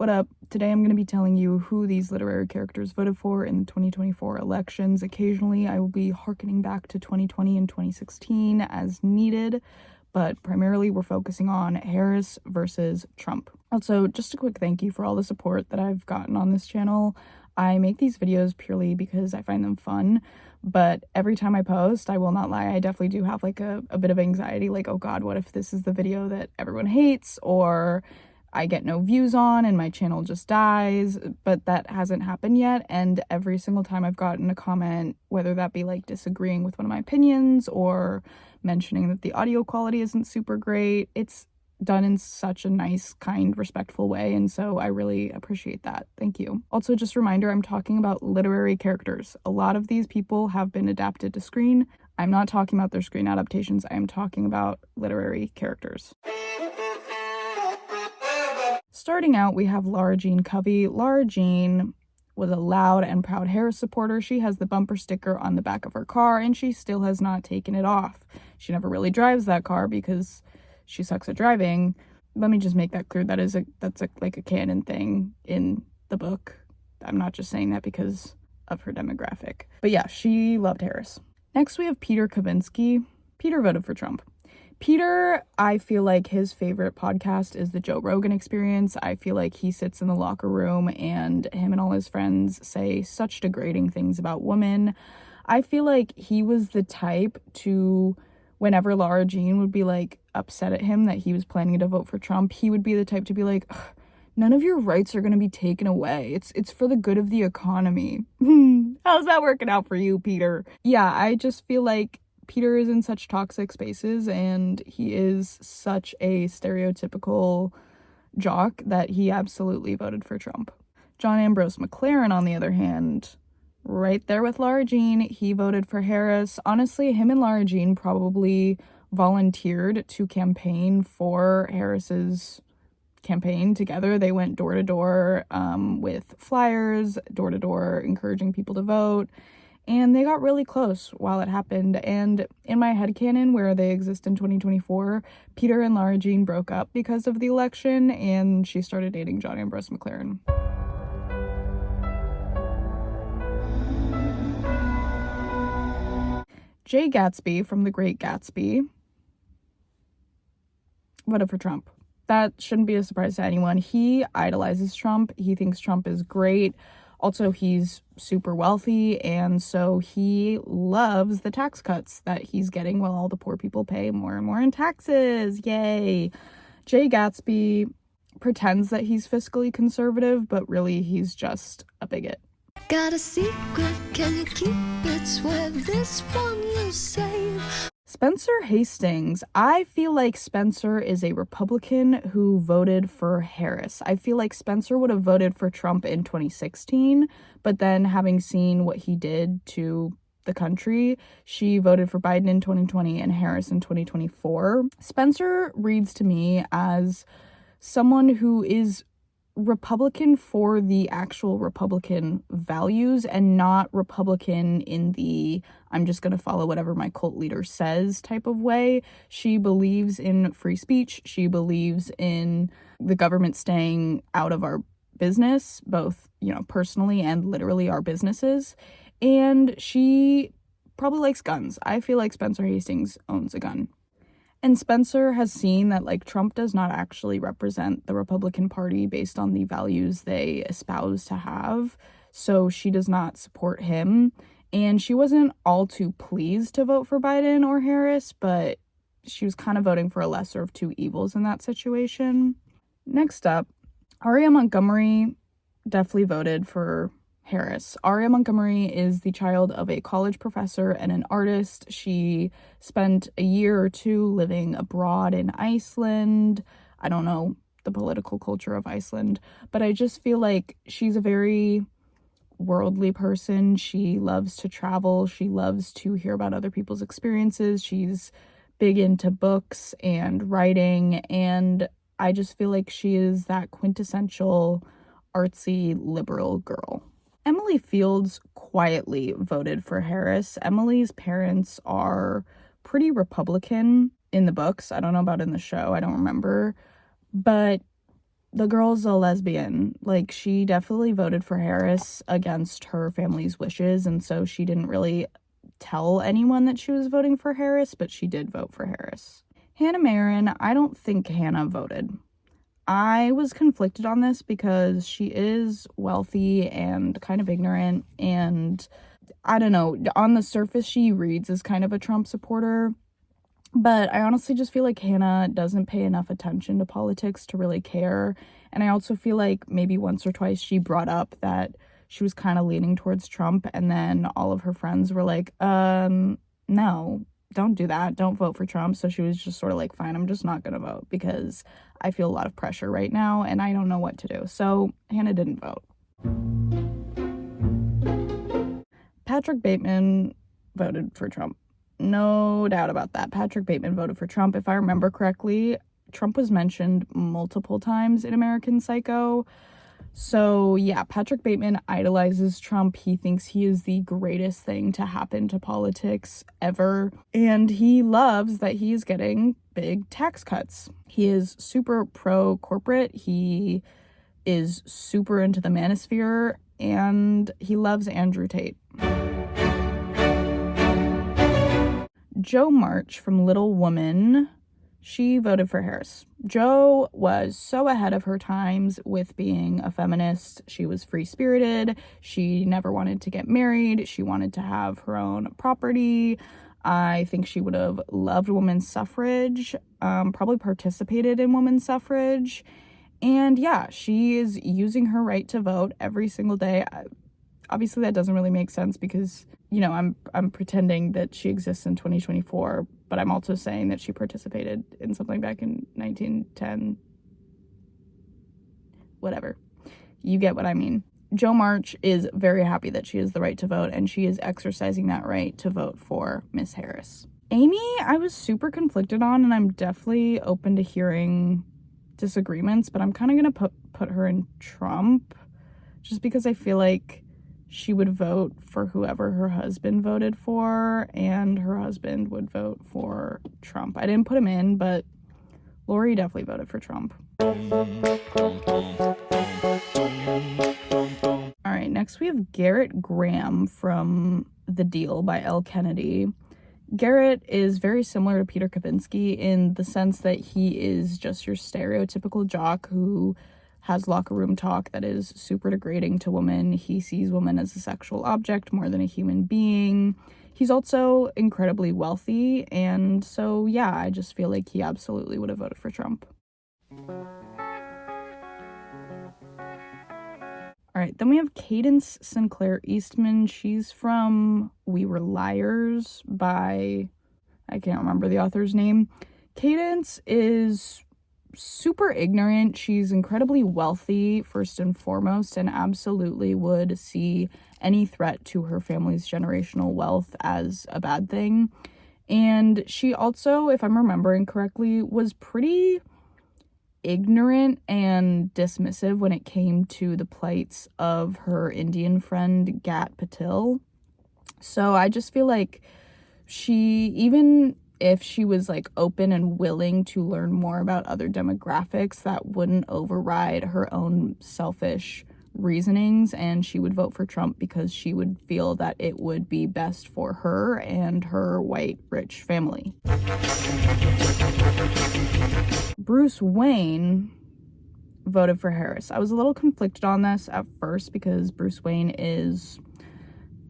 What up? Today I'm going to be telling you who these literary characters voted for in the 2024 elections. Occasionally I will be harkening back to 2020 and 2016 as needed, but primarily we're focusing on Harris versus Trump. Also, just a quick thank you for all the support that I've gotten on this channel. I make these videos purely because I find them fun, but every time I post, I will not lie, I definitely do have like a bit of anxiety, like, oh god, what if this is the video that everyone hates, or I get no views on and my channel just dies. But that hasn't happened yet, and every single time I've gotten a comment, whether that be like disagreeing with one of my opinions or mentioning that the audio quality isn't super great, it's done in such a nice, kind, respectful way, and so I really appreciate that. Thank you. Also, just a reminder, I'm talking about literary characters. A lot of these people have been adapted to screen. I'm not talking about their screen adaptations, I am talking about literary characters. Starting out, we have Lara Jean Covey. Lara Jean was a loud and proud Harris supporter. She has the bumper sticker on the back of her car, and she still has not taken it off. She never really drives that car because she sucks at driving. Let me just make that clear. That's like a canon thing in the book. I'm not just saying that because of her demographic. But yeah, she loved Harris. Next, we have Peter Kavinsky. Peter voted for Trump. Peter, I feel like his favorite podcast is the Joe Rogan Experience. I feel like he sits in the locker room and him and all his friends say such degrading things about women. I feel like he was the type to, whenever Lara Jean would be like upset at him that he was planning to vote for Trump, he would be the type to be like, none of your rights are going to be taken away. It's for the good of the economy. How's that working out for you, Peter? Yeah, I just feel like Peter is in such toxic spaces and he is such a stereotypical jock that he absolutely voted for Trump. John Ambrose McLaren, on the other hand, right there with Lara Jean, he voted for Harris. Honestly, him and Lara Jean probably volunteered to campaign for Harris's campaign together. They went door to door with flyers, door to door, encouraging people to vote. And they got really close while it happened. And in my headcanon, where they exist in 2024, Peter and Lara Jean broke up because of the election, and she started dating John Ambrose McLaren. Jay Gatsby from The Great Gatsby voted for Trump. That shouldn't be a surprise to anyone. He idolizes Trump. He thinks Trump is great. Also, he's super wealthy, and so he loves the tax cuts that he's getting while all the poor people pay more and more in taxes. Yay! Jay Gatsby pretends that he's fiscally conservative, but really he's just a bigot. Got a secret, can you keep it? Swear this one you'll save. Spencer Hastings. I feel like Spencer is a Republican who voted for Harris. I feel like Spencer would have voted for Trump in 2016, but then having seen what he did to the country, she voted for Biden in 2020 and Harris in 2024. Spencer reads to me as someone who is Republican for the actual Republican values and not Republican in the I'm just going to follow whatever my cult leader says type of way. She believes in free speech. She believes in the government staying out of our business, both, personally and literally our businesses. And she probably likes guns. I feel like Spencer Hastings owns a gun. And Spencer has seen that, Trump does not actually represent the Republican Party based on the values they espouse to have. So she does not support him. And she wasn't all too pleased to vote for Biden or Harris, but she was kind of voting for a lesser of two evils in that situation. Next up, Aria Montgomery definitely voted for Harris. Aria Montgomery is the child of a college professor and an artist. She spent a year or two living abroad in Iceland. I don't know the political culture of Iceland, but I just feel like she's a very worldly person. She loves to travel. She loves to hear about other people's experiences. She's big into books and writing, and I just feel like she is that quintessential artsy liberal girl. Emily Fields quietly voted for Harris. Emily's parents are pretty Republican in the books. I don't know about in the show. I don't remember. But the girl's a lesbian. Like, she definitely voted for Harris against her family's wishes, and so she didn't really tell anyone that she was voting for Harris, but she did vote for Harris. Hanna Marin, I don't think Hanna voted. I was conflicted on this because she is wealthy and kind of ignorant, and I don't know, on the surface she reads as kind of a Trump supporter, but I honestly just feel like Hanna doesn't pay enough attention to politics to really care. And I also feel like maybe once or twice she brought up that she was kind of leaning towards Trump, and then all of her friends were like, no, don't do that. Don't vote for Trump. So she was just sort of like, fine, I'm just not going to vote because I feel a lot of pressure right now and I don't know what to do. So Hanna didn't vote. Patrick Bateman voted for Trump. No doubt about that. Patrick Bateman voted for Trump. If I remember correctly, Trump was mentioned multiple times in American Psycho. So yeah, Patrick Bateman idolizes Trump. He thinks he is the greatest thing to happen to politics ever. And he loves that he's getting big tax cuts. He is super pro-corporate. He is super into the manosphere. And he loves Andrew Tate. Jo March from Little Woman, she voted for Harris. Jo was so ahead of her times with being a feminist. She was free-spirited. She never wanted to get married. She wanted to have her own property. I think she would have loved women's suffrage, probably participated in women's suffrage. And yeah, she is using her right to vote every single day. Obviously, that doesn't really make sense because, you know, I'm pretending that she exists in 2024, but I'm also saying that she participated in something back in 1910. Whatever. You get what I mean. Jo March is very happy that she has the right to vote, and she is exercising that right to vote for Miss Harris. Amy, I was super conflicted on, and I'm definitely open to hearing disagreements, but I'm kind of going to put her in Trump just because I feel like she would vote for whoever her husband voted for, and her husband would vote for Trump. I didn't put him in, but Lori definitely voted for Trump. All right, next we have Garrett Graham from The Deal by L. Kennedy. Garrett is very similar to Peter Kavinsky in the sense that he is just your stereotypical jock who has locker room talk that is super degrading to women. He sees women as a sexual object more than a human being. He's also incredibly wealthy, and so yeah, I just feel like he absolutely would have voted for Trump. All right, then we have Cadence Sinclair Eastman. She's from We Were Liars by, I can't remember the author's name. Cadence is super ignorant. She's incredibly wealthy, first and foremost, and absolutely would see any threat to her family's generational wealth as a bad thing. And she also, if I'm remembering correctly, was pretty ignorant and dismissive when it came to the plights of her Indian friend Gat Patil. So I just feel like she, even if she was like open and willing to learn more about other demographics, that wouldn't override her own selfish reasonings, and she would vote for Trump because she would feel that it would be best for her and her white rich family. Bruce Wayne voted for Harris. I was a little conflicted on this at first because Bruce Wayne is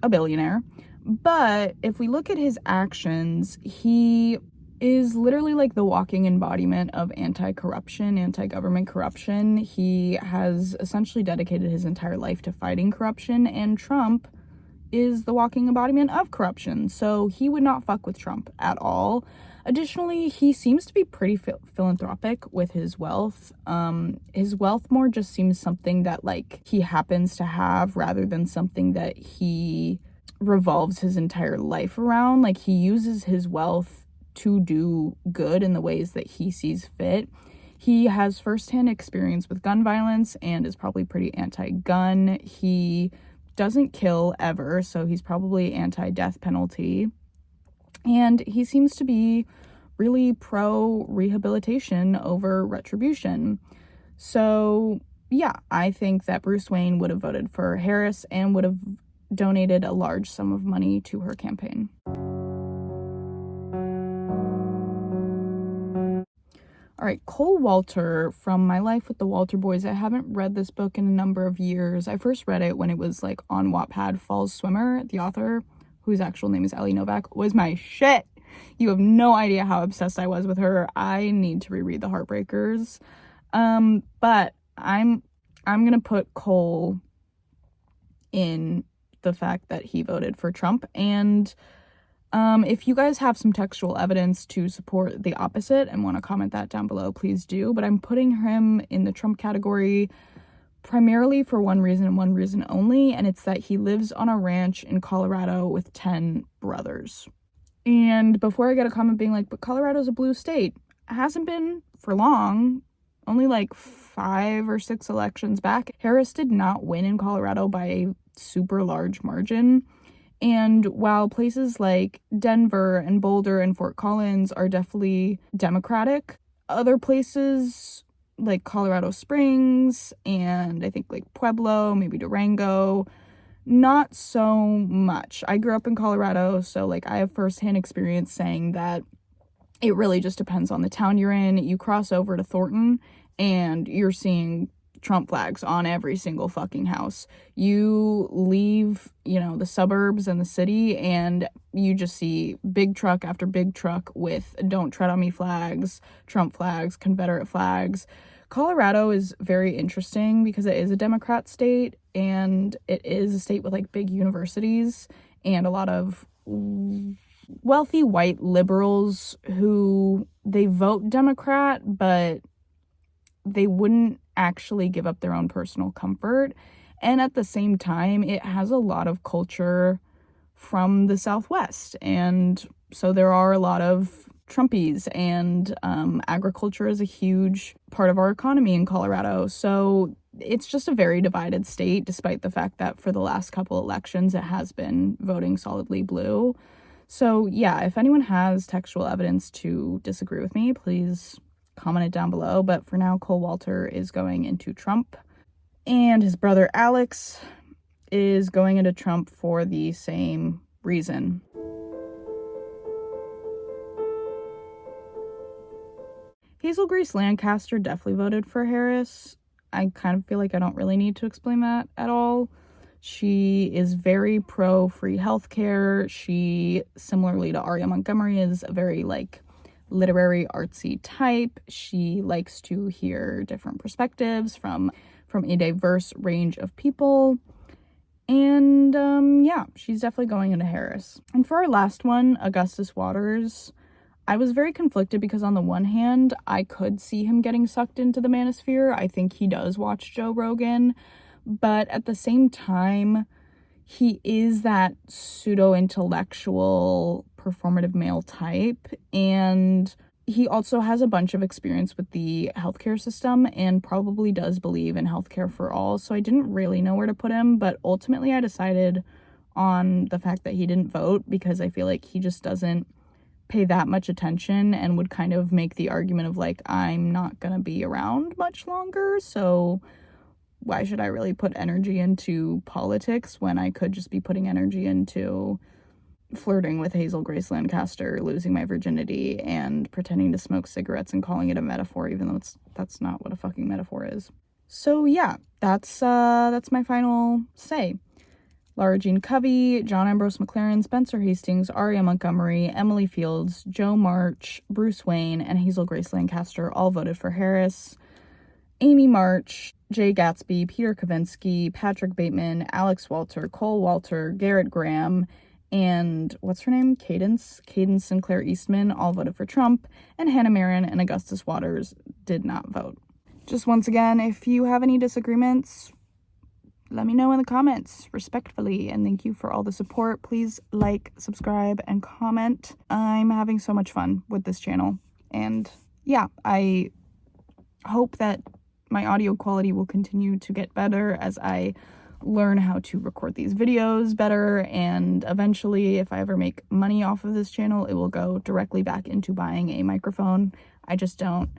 a billionaire, but if we look at his actions, he is literally like the walking embodiment of anti-corruption, anti-government corruption. He has essentially dedicated his entire life to fighting corruption, and Trump is the walking embodiment of corruption. So he would not fuck with Trump at all. Additionally, he seems to be pretty philanthropic with his wealth. His wealth more just seems something that like he happens to have rather than something that he revolves his entire life around. Like, he uses his wealth to do good in the ways that he sees fit. He has firsthand experience with gun violence and is probably pretty anti-gun. He doesn't kill ever, so he's probably anti-death penalty. And he seems to be really pro-rehabilitation over retribution. So yeah, I think that Bruce Wayne would have voted for Harris and would have donated a large sum of money to her campaign. All right, Cole Walter from My Life with the Walter Boys. I haven't read this book in a number of years. I first read it when it was like on Wattpad. Falls Swimmer, the author, whose actual name is Ellie Novak, was my shit. You have no idea how obsessed I was with her. I need to reread The Heartbreakers. But I'm gonna put Cole in the fact that he voted for Trump, and if you guys have some textual evidence to support the opposite and want to comment that down below, please do. But I'm putting him in the Trump category primarily for one reason and one reason only, and it's that he lives on a ranch in Colorado with 10 brothers. And before I get a comment being like, but Colorado's a blue state, it hasn't been for long. Only like 5 or 6 elections back, Harris did not win in Colorado by a super large margin. And while places like Denver and Boulder and Fort Collins are definitely Democratic, other places like Colorado Springs and I think like Pueblo, maybe Durango, not so much. I grew up in Colorado, so like I have firsthand experience saying that it really just depends on the town you're in. You cross over to Thornton and you're seeing Trump flags on every single fucking house. You leave, the suburbs and the city, and you just see big truck after big truck with "Don't Tread on Me" flags, Trump flags, Confederate flags. Colorado is very interesting because it is a Democrat state, and it is a state with like big universities and a lot of wealthy white liberals who they vote Democrat, but they wouldn't actually give up their own personal comfort. And at the same time, it has a lot of culture from the Southwest. And so there are a lot of Trumpies, and agriculture is a huge part of our economy in Colorado. So it's just a very divided state, despite the fact that for the last couple elections, it has been voting solidly blue. So yeah, if anyone has textual evidence to disagree with me, please comment it down below. But for now, Cole Walter is going into Trump, and his brother Alex is going into Trump for the same reason. Hazel Grace Lancaster definitely voted for Harris. I kind of feel like I don't really need to explain that at all. She is very pro free healthcare. She, similarly to Aria Montgomery, is a very literary artsy type. She likes to hear different perspectives from a diverse range of people. And yeah, she's definitely going into Harris. And for our last one, Augustus Waters, I was very conflicted because on the one hand, I could see him getting sucked into the manosphere. I think he does watch Joe Rogan, but at the same time, he is that pseudo-intellectual performative male type, and he also has a bunch of experience with the healthcare system and probably does believe in healthcare for all. So I didn't really know where to put him, but ultimately I decided on the fact that he didn't vote because I feel like he just doesn't pay that much attention and would kind of make the argument of I'm not gonna be around much longer, so why should I really put energy into politics when I could just be putting energy into flirting with Hazel Grace Lancaster, losing my virginity, and pretending to smoke cigarettes and calling it a metaphor, even though that's not what a fucking metaphor is. So yeah, that's my final say. Lara Jean Covey, John Ambrose McLaren, Spencer Hastings, Aria Montgomery, Emily Fields, Joe March, Bruce Wayne, and Hazel Grace Lancaster all voted for Harris. Amy March, Jay Gatsby, Peter Kavinsky, Patrick Bateman, Alex Walter, Cole Walter, Garrett Graham, and what's her name? Cadence Sinclair Eastman all voted for Trump, and Hanna Marin and Augustus Waters did not vote. Just once again, if you have any disagreements, let me know in the comments respectfully, and thank you for all the support. Please like, subscribe, and comment. I'm having so much fun with this channel, and yeah, I hope that my audio quality will continue to get better as I learn how to record these videos better, and eventually, if I ever make money off of this channel, it will go directly back into buying a microphone. I just don't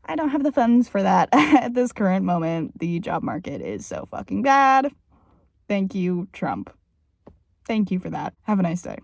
I don't have the funds for that at this current moment. The job market is so fucking bad. Thank you, Trump. Thank you for that. Have a nice day.